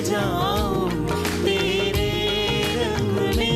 जाऊं तेरे रंग में।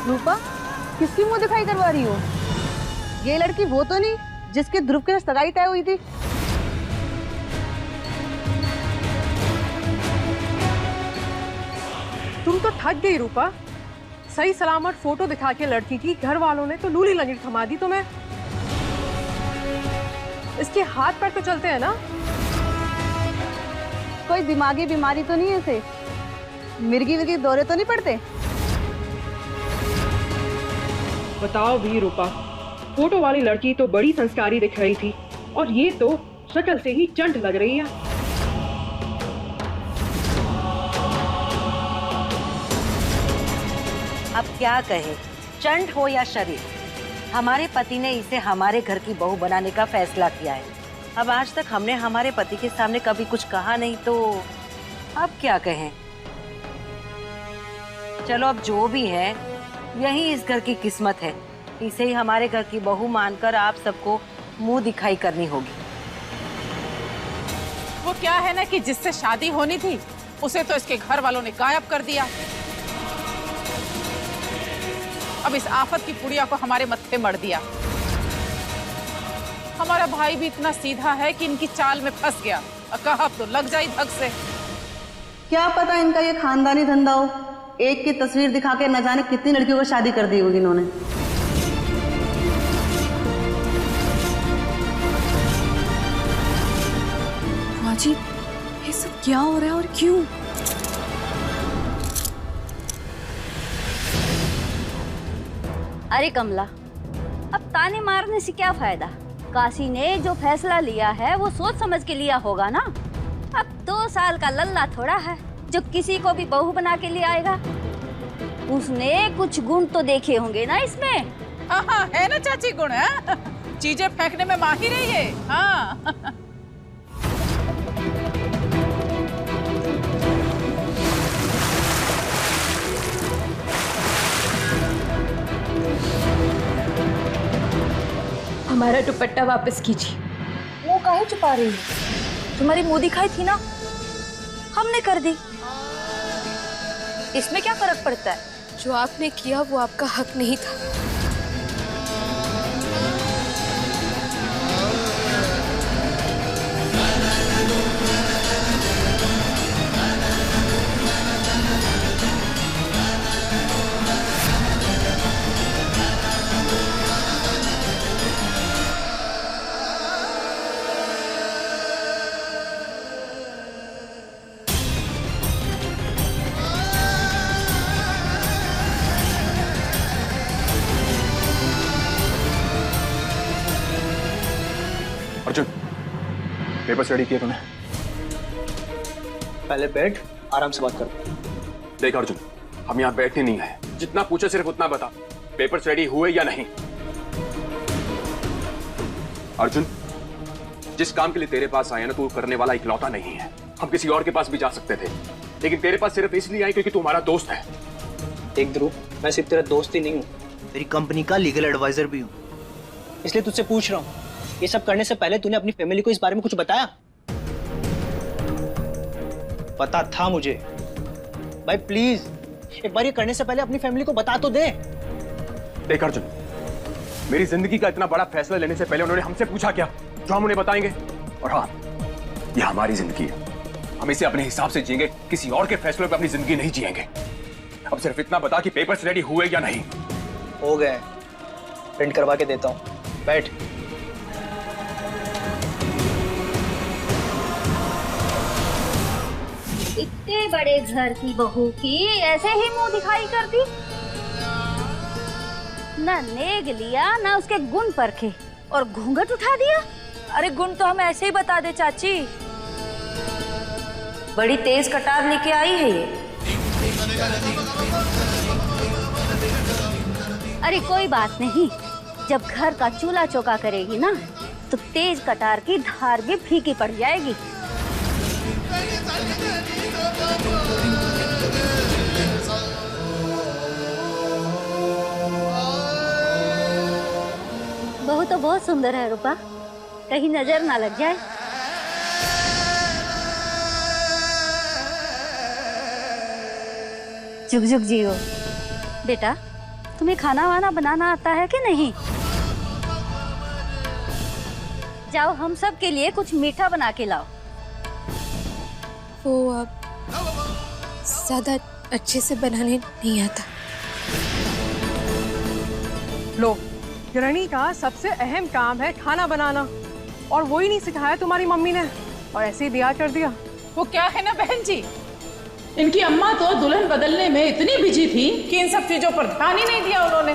रूपा, किसकी मुंह दिखाई करवा रही हो? ये लड़की वो तो नहीं जिसके ध्रुव के साथ सगाई तय हुई थी? तुम तो थक गई रूपा। सही सलामत फोटो दिखा के लड़की की घर वालों ने तो लूली लंगड़ी थमा दी तुम्हें। इसके हाथ पैर तो चलते हैं ना? कोई दिमागी बीमारी तो नहीं है इसे? मिर्गी विर्गी दौरे तो नहीं पड़ते? बताओ भी रूपा, फोटो वाली लड़की तो बड़ी संस्कारी दिख रही थी और ये तो शक्ल से ही चंट लग रही है। अब क्या कहे, चंट हो या शरीर, हमारे पति ने इसे हमारे घर की बहू बनाने का फैसला किया है। अब आज तक हमने हमारे पति के सामने कभी कुछ कहा नहीं, तो अब क्या कहें। चलो अब जो भी है, यही इस घर की किस्मत है। इसे ही हमारे घर की बहू मानकर आप सबको मुंह दिखाई करनी होगी। वो क्या है ना कि जिससे शादी होनी थी उसे तो इसके घर वालों ने गायब कर दिया। अब इस आफत की पुड़िया को हमारे मत्थे मढ़ दिया। हमारा भाई भी इतना सीधा है कि इनकी चाल में फंस गया। कहा अब तो लग जाए धक से। क्या पता इनका ये खानदानी धंधा हो। एक की तस्वीर दिखा के न जाने कितनी लड़कियों को शादी कर दी होगी इन्होंने। जी, ये सब क्या हो रहा है और क्यों? अरे कमला, अब ताने मारने से क्या फायदा? काशी ने जो फैसला लिया है वो सोच समझ के लिया होगा ना। अब 2 साल का लल्ला थोड़ा है जो किसी को भी बहू बना के ले आएगा। उसने कुछ गुण तो देखे होंगे ना इसमें। हाँ है ना चाची गुण है। चीजें फेंकने में माहिर है ये। हाँ हमारा दुपट्टा वापस कीजिए। मुंह काहे छुपा रही है? तुम्हारी मुंह दिखाई थी ना, हमने कर दी। इसमें क्या फर्क पड़ता है? जो आपने किया वो आपका हक नहीं था। अर्जुन, पेपर्स रेडी किए तूने? पहले बैठ, आराम से बात कर। देख अर्जुन, हम यहाँ बैठने नहीं आए। जितना पूछे सिर्फ उतना बता, पेपर्स रेडी हुए या नहीं? अर्जुन, जिस काम के लिए तेरे पास आए ना, तू करने वाला इकलौता नहीं है। हम किसी और के पास भी जा सकते थे, लेकिन तेरे पास सिर्फ इसलिए आए क्योंकि तू हमारा दोस्त है। देख ध्रुव, मैं सिर्फ तेरा दोस्त ही नहीं हूँ, तेरी कंपनी का लीगल एडवाइजर भी हूँ। इसलिए तुझसे पूछ रहा हूँ, ये सब करने से पहले तूने अपनी फैमिली को इस बारे में कुछ बताया? पता था मुझे। भाई प्लीज एक बार ये करने से पहले अपनी फैमिली को बता तो दे। देख अर्जुन, मेरी जिंदगी का इतना बड़ा फैसला लेने से पहले उन्होंने हमसे पूछा क्या जो हम उन्हें बताएंगे? और हाँ, ये हमारी जिंदगी है, हम इसे अपने हिसाब से जिएंगे, किसी और के फैसलों पे अपनी जिंदगी नहीं जिएंगे। अब सिर्फ इतना बता कि पेपर्स रेडी हुए या नहीं। हो गए, प्रिंट करवा के देता हूँ, बैठ। इतने बड़े घर की बहू की ऐसे ही मुंह दिखाई कर दी, ना नेग लिया ना उसके गुण परखे और घूंघट उठा दिया। अरे गुण तो हम ऐसे ही बता दे चाची, बड़ी तेज कटार लेके आई है ये। अरे कोई बात नहीं, जब घर का चूल्हा चौका करेगी ना तो तेज कटार की धार भी फीकी पड़ जाएगी। बहू तो बहुत सुंदर है रूपा, कहीं नजर ना लग जाए। झुक झुक जियो। बेटा, तुम्हें खाना वाना बनाना आता है कि नहीं? जाओ हम सब के लिए कुछ मीठा बना के लाओ। वो अब ज्यादा अच्छे से बनाने नहीं आता। लो, गृहिणी का सबसे अहम काम है खाना बनाना, और वो ही नहीं सिखाया तुम्हारी मम्मी ने, और ऐसे ही बिया कर दिया। वो क्या है ना बहन जी, इनकी अम्मा तो दुल्हन बदलने में इतनी बिजी थी कि इन सब चीजों पर ध्यान ही नहीं दिया उन्होंने।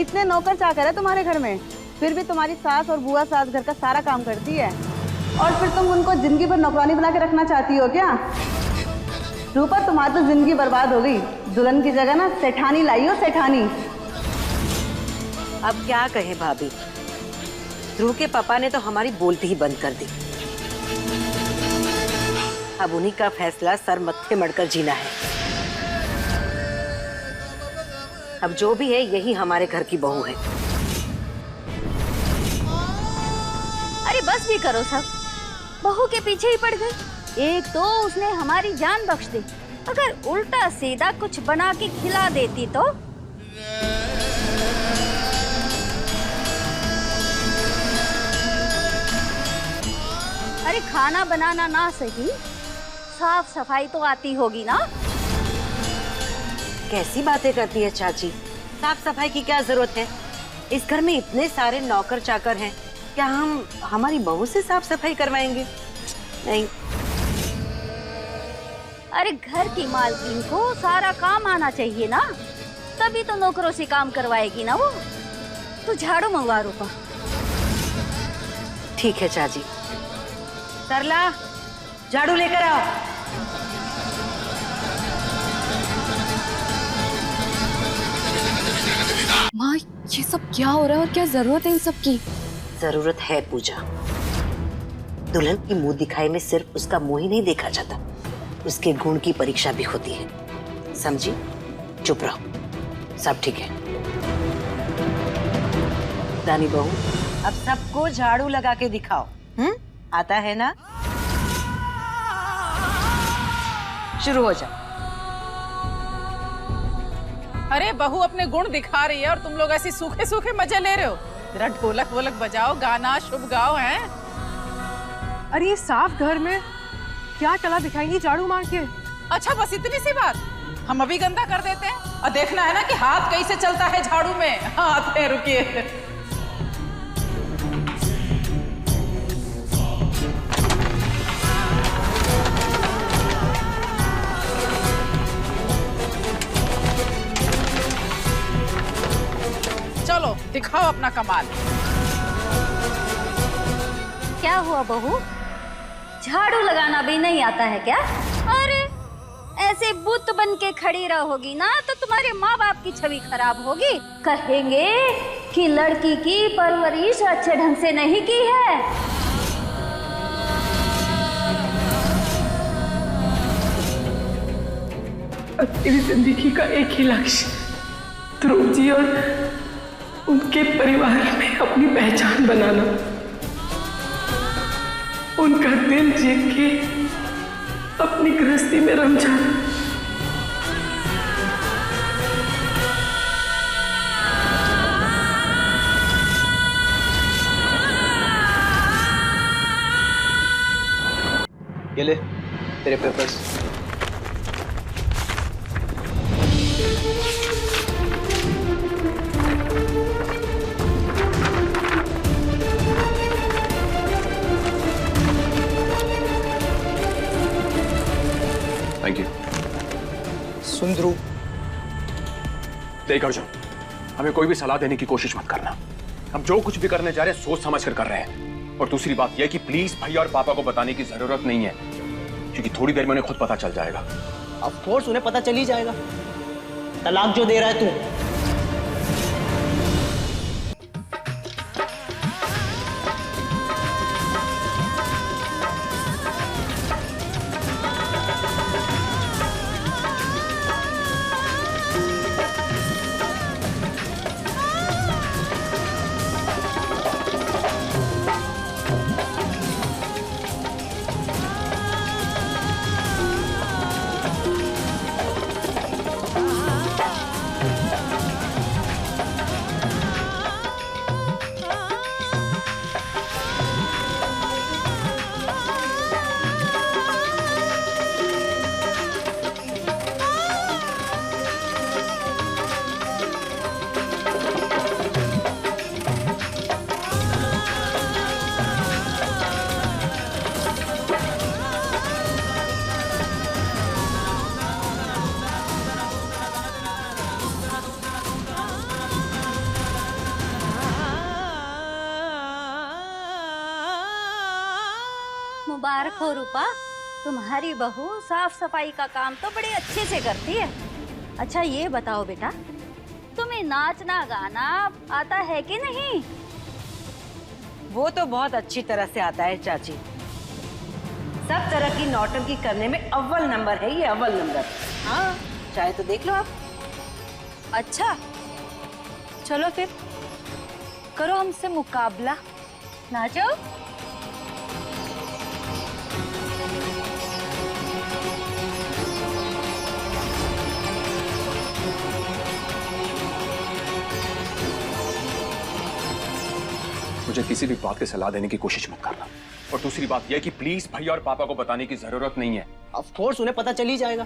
इतने नौकर चाकर है तुम्हारे घर में, फिर भी तुम्हारी सास और बुआ सास घर का सारा काम करती है, और फिर तुम उनको जिंदगी भर नौकरानी बना के रखना चाहती हो क्या? रूपा, तुम्हारी तो जिंदगी बर्बाद हो गई। दुल्हन की जगह ना सेठानी लाई हो, सेठानी। अब क्या कहे भाभी, ध्रुव के पापा ने तो हमारी बोलती ही बंद कर दी। अब उन्हीं का फैसला सर मत्थे मड़कर जीना है। अब जो भी है यही हमारे घर की बहू है। अरे बस भी करो सब, बहू के पीछे ही पड़ गई। एक तो उसने हमारी जान बख्श दी, अगर उल्टा सीधा कुछ बना के खिला देती तो। अरे खाना बनाना ना सही, साफ सफाई तो आती होगी ना? कैसी बातें करती है चाची, साफ सफाई की क्या जरूरत है? इस घर में इतने सारे नौकर चाकर हैं, क्या हम हमारी बहू से साफ सफाई करवाएंगे? नहीं। अरे घर की मालकिन को सारा काम आना चाहिए ना, तभी तो नौकरों से काम करवाएगी ना वो। तो झाड़ू मंगवा रूपा। ठीक है चाची। सरला, झाड़ू लेकर आओ। माँ, ये सब क्या हो रहा है और क्या जरूरत है इन सब की? जरूरत है पूजा। दुल्हन की मुंह दिखाई में सिर्फ उसका मुंह ही नहीं देखा जाता, उसके गुण की परीक्षा भी होती है, समझी? चुप रहो, सब ठीक है। दानी बहू, अब सबको झाड़ू लगा के दिखाओ। आता है ना? शुरू हो जाओ। अरे बहू अपने गुण दिखा रही है और तुम लोग ऐसे सूखे सूखे मजे ले रहे हो। जरा ढोलक वोलक बजाओ, गाना शुभ गाओ। हैं? अरे ये साफ घर में क्या कला दिखाएंगी झाड़ू मार के? अच्छा बस इतनी सी बात, हम अभी गंदा कर देते हैं। और देखना है ना कि हाथ कैसे चलता है झाड़ू में। हाथ है, रुकिए। चलो दिखाओ अपना कमाल। क्या हुआ बहू, झाड़ू लगाना भी नहीं आता है क्या? अरे ऐसे बुत बन के खड़ी रहोगी ना तो तुम्हारे माँ बाप की छवि खराब होगी। कहेंगे कि लड़की की परवरिश अच्छे ढंग से नहीं की है। अब तेरी जिंदगी का एक ही लक्ष्य ध्रुव जी और उनके परिवार में अपनी पहचान बनाना, उनका दिल जीत के अपनी गृहस्थी में रम जाना। ये ले तेरे पेपर्स। Thank you. सुन ध्रुव, देख अर्जुन, हमें कोई भी सलाह देने की कोशिश मत करना। हम जो कुछ भी करने जा रहे हैं सोच समझ कर रहे हैं। और दूसरी बात यह कि प्लीज भैया और पापा को बताने की जरूरत नहीं है, क्योंकि थोड़ी देर में उन्हें खुद पता चल जाएगा। ऑफ कोर्स उन्हें पता चल ही जाएगा। तलाक जो दे रहा है तू, मुबारक हो रूपा, तुम्हारी बहू साफ सफाई का काम तो बड़े अच्छे से करती है। अच्छा ये बताओ बेटा, तुम्हें नाचना गाना आता है कि नहीं? वो तो बहुत अच्छी तरह से आता है चाची। सब तरह की नौटंकी करने में अव्वल नंबर है ये, अव्वल नंबर। हाँ, चाहे तो देख लो आप। अच्छा चलो फिर करो हमसे मुकाबला, नाचो। मुझे किसी भी बात की सलाह देने की कोशिश मत करना। और दूसरी बात यह कि प्लीज भैया और पापा को बताने की जरूरत नहीं है। ऑफ कोर्स उन्हें पता चल ही जाएगा।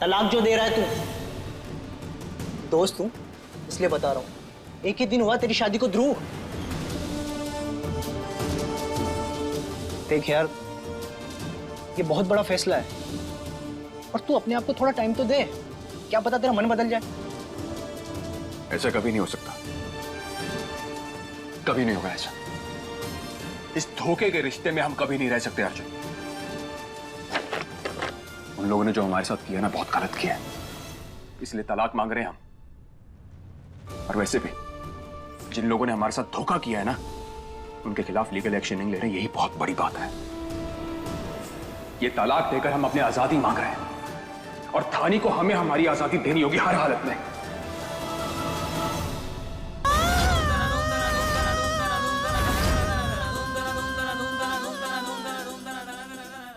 तलाक जो दे रहा है तू, दोस्त हूं इसलिए बता रहा हूं। एक ही दिन हुआ तेरी शादी को ध्रुव। देख यार, ये बहुत बड़ा फैसला है और तू अपने आप को थोड़ा टाइम तो दे। क्या पता तेरा मन बदल जाए। ऐसा कभी नहीं हो सकता, कभी नहीं होगा ऐसा। इस धोखे के रिश्ते में हम कभी नहीं रह सकते अर्जुन। उन लोगों ने जो हमारे साथ किया ना, बहुत गलत किया है, इसलिए तलाक मांग रहे हैं हम। और वैसे भी जिन लोगों ने हमारे साथ धोखा किया है ना, उनके खिलाफ लीगल एक्शन नहीं ले रहे, यही बहुत बड़ी बात है। ये तलाक देकर हम अपनी आजादी मांग रहे हैं और थानी को हमें हमारी आजादी देनी होगी हर हालत में।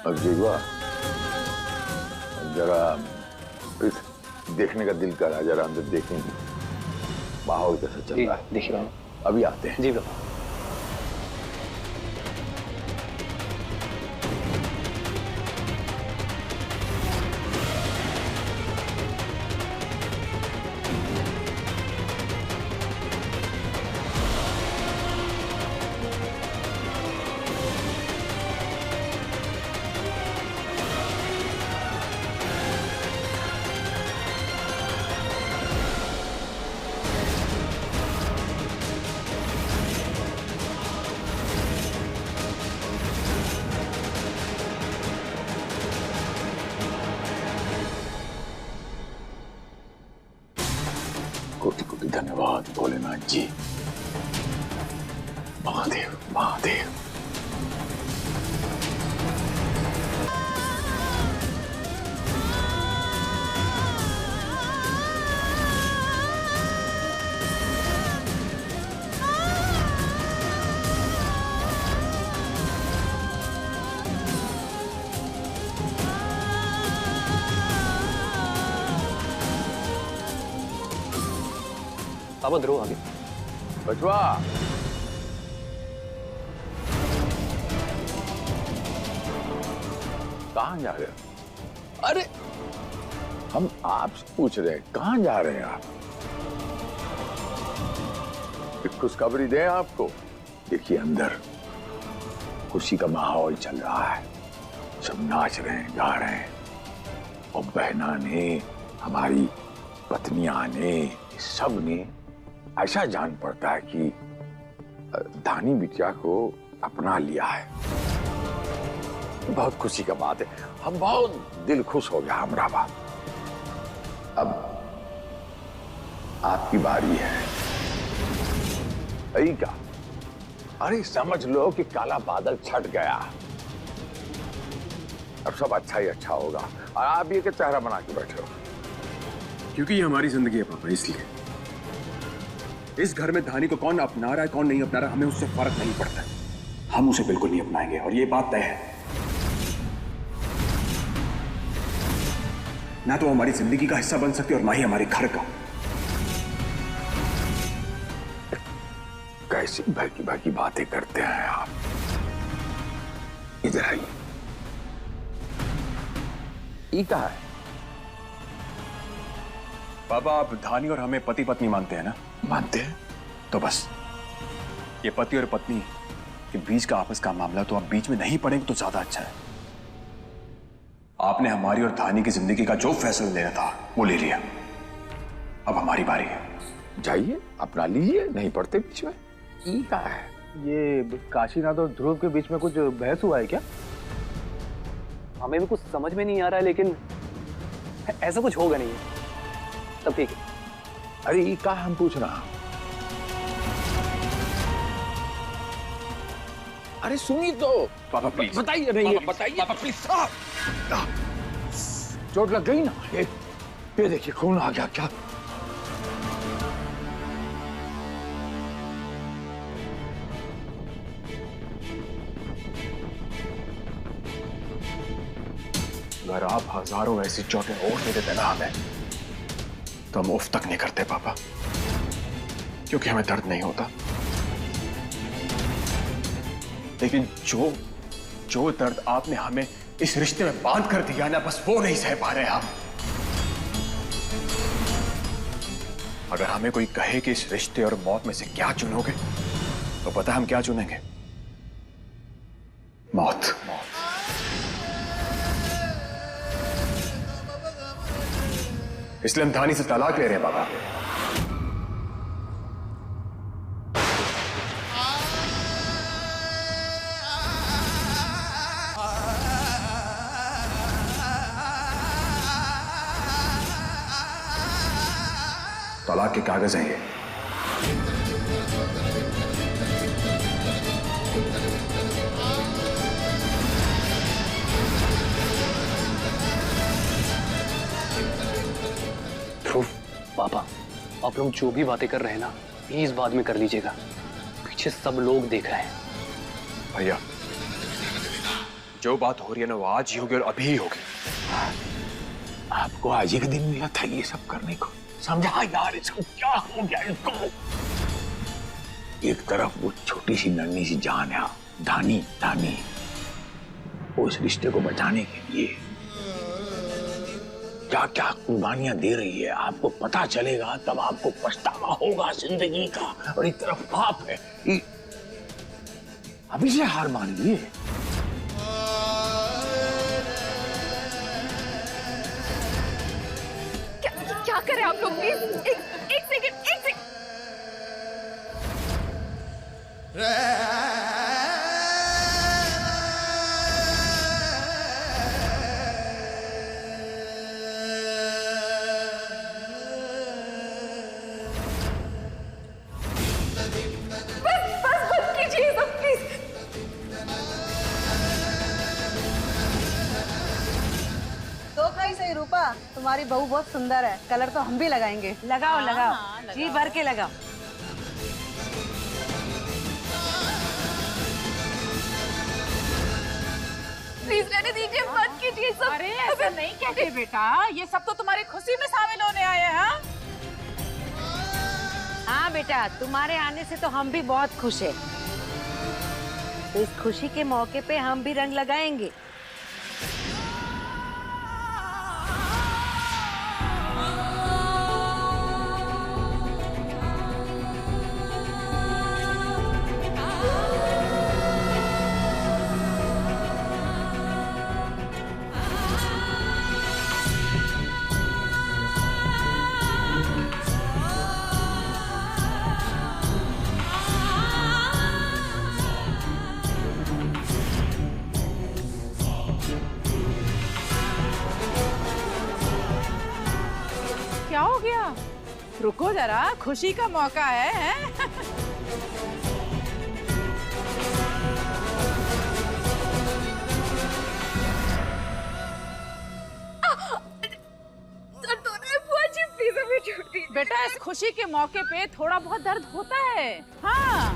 अब जीवा जरा देखने का दिल करा, जरा अंदर देखेंगे माहौल कैसा चल रहा है। देख रहा हूं, अभी आते हैं। जी बाबा। कोटि कोटि धन्यवाद भोलेनाथ जी। महादेव महादेव। पापा ध्रुव आगे। बचवा, कहाँ जा रहे हो? अरे हम आपसे पूछ रहे हैं कहाँ जा रहे हैं आप? एक खुशखबरी दें आपको। देखिए अंदर खुशी का माहौल चल रहा है, सब नाच रहे हैं, गा रहे हैं, और बहना ने, हमारी पत्नियां ने, सब ने ऐसा जान पड़ता है कि धानी बिटिया को अपना लिया है। बहुत खुशी का बात है, हम बहुत दिल खुश हो गया हमारा बात। अब आपकी बारी है। यही का, अरे समझ लो कि काला बादल छट गया, अब सब अच्छा ही अच्छा होगा, और आप ये क्या चेहरा बना के बैठे हो? क्योंकि ये हमारी जिंदगी है पापा, इसलिए। इस घर में धानी को कौन अपना रहा है कौन नहीं अपना रहा, हमें उससे फर्क नहीं पड़ता। हम उसे बिल्कुल नहीं अपनाएंगे, और ये बात तय है। ना तो हमारी जिंदगी का हिस्सा बन सकती और ना ही हमारे घर का। कैसी भगी भगी बातें करते हैं आप? इधर आइए। ये कहा है? पापा, आप धानी और हमें पति पत्नी मानते हैं ना? मानते हैं। तो बस ये पति और पत्नी के बीच का आपस का मामला, तो आप बीच में नहीं पड़ेंगे तो ज्यादा अच्छा है। आपने हमारी और धानी की जिंदगी का जो फैसला लेना था वो ले लिया, अब हमारी बारी है। जाइए अपना लीजिए, नहीं पड़ते बीच में। ये कहा है? ये काशीनाथ और ध्रुव के बीच में कुछ बहस हुआ है क्या? हमें भी कुछ समझ में नहीं आ रहा है, लेकिन ऐसा कुछ होगा नहीं। तब ठीक है। अरे ये कहा हम पूछ रहा। अरे सुनिए तो पापा प्लीज बताइए। नहीं बताइए पापा प्लीज। चोट लग गई ना? ये देखिए खून आ गया क्या? अगर आप हजारों ऐसी चोटें और दे देते ना हमें, तो हम उफ तक नहीं करते पापा, क्योंकि हमें दर्द नहीं होता। लेकिन जो दर्द आपने हमें इस रिश्ते में बांध कर दिया ना, बस वो नहीं सह पा रहे हम। अगर हमें कोई कहे कि इस रिश्ते और मौत में से क्या चुनोगे, तो पता हम क्या चुनेंगे? मौत। इसलिए हम धानी से तलाक ले रहे हैं बाबा। तलाक के कागज हैं ये। पापा, आप लोग जो भी बातें कर रहे हैं ना, प्लीज बाद में कर लीजिएगा, पीछे सब लोग देख रहे हैं। भैया, जो बात हो रही है ना वो आज ही होगी और अभी ही होगी। आपको आज एक दिन मिला था ये सब करने को, समझा यार इसको क्या हो गया इसको? एक तरफ वो छोटी सी नन्ही सी जान है धानी, वो इस रिश्ते को बचाने के लिए क्या क्या कुर्बानियां दे रही है, आपको पता चलेगा तब आपको पछतावा होगा जिंदगी का। और एक तरफ पाप है, अभी से हार मान लिए। क्या करें आप लोग? प्लीज एक सेकंड। रूपा, तुम्हारी बहू बहुत सुंदर है, कलर तो हम भी लगाएंगे। लगाओ लगाओ, जी भर के लगाओ। प्लीज रहने दीजिए, मत कीजिए सब। अरे ऐसा नहीं कहते बेटा, ये सब तो तुम्हारी खुशी में शामिल होने आए हैं। हाँ बेटा, तुम्हारे आने से तो हम भी बहुत खुश हैं। तो इस खुशी के मौके पे हम भी रंग लगाएंगे। क्या हो गया? रुको जरा, खुशी का मौका है? बेटा, इस खुशी के मौके पे थोड़ा बहुत दर्द होता है। हाँ।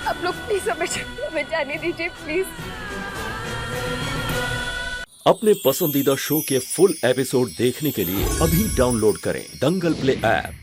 आप लोग प्लीज हमें जाने दीजिए प्लीज। अपने पसंदीदा शो के फुल एपिसोड देखने के लिए अभी डाउनलोड करें दंगल प्ले ऐप।